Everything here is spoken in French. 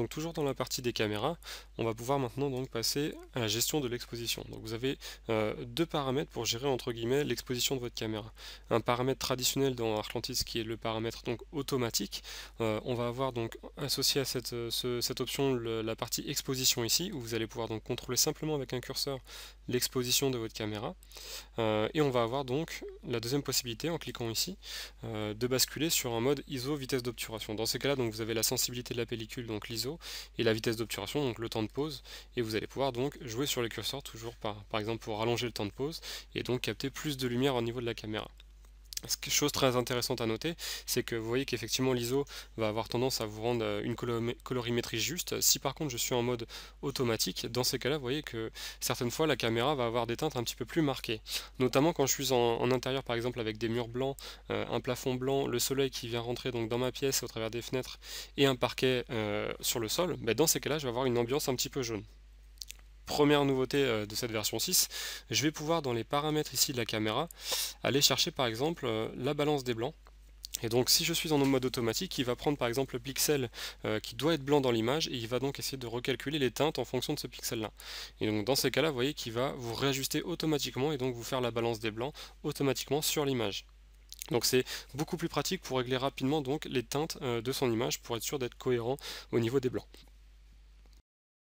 donc toujours dans la partie des caméras, on va pouvoir maintenant donc passer à la gestion de l'exposition. Donc vous avez deux paramètres pour gérer entre guillemets l'exposition de votre caméra. Un paramètre traditionnel dans ArcLantis qui est le paramètre donc automatique. On va avoir donc associé à cette option la partie exposition ici, où vous allez pouvoir donc contrôler simplement avec un curseur l'exposition de votre caméra. Et on va avoir donc la deuxième possibilité en cliquant ici de basculer sur un mode ISO vitesse d'obturation. Dans ces cas-là, donc vous avez la sensibilité de la pellicule, donc l'ISO, et la vitesse d'obturation, donc le temps de pause, et vous allez pouvoir donc jouer sur les curseurs toujours par exemple pour rallonger le temps de pause et donc capter plus de lumière au niveau de la caméra. Chose très intéressante à noter, c'est que vous voyez qu'effectivement l'ISO va avoir tendance à vous rendre une colorimétrie juste. Si par contre je suis en mode automatique, dans ces cas-là, vous voyez que certaines fois la caméra va avoir des teintes un petit peu plus marquées. Notamment quand je suis en intérieur par exemple avec des murs blancs, un plafond blanc, le soleil qui vient rentrer donc dans ma pièce au travers des fenêtres et un parquet sur le sol, dans ces cas-là je vais avoir une ambiance un petit peu jaune. Première nouveauté de cette version 6, je vais pouvoir dans les paramètres ici de la caméra aller chercher par exemple la balance des blancs. Et donc si je suis en mode automatique, il va prendre par exemple le pixel qui doit être blanc dans l'image et il va donc essayer de recalculer les teintes en fonction de ce pixel là. Et donc dans ces cas là, vous voyez qu'il va vous réajuster automatiquement et donc vous faire la balance des blancs automatiquement sur l'image. Donc c'est beaucoup plus pratique pour régler rapidement donc les teintes de son image pour être sûr d'être cohérent au niveau des blancs.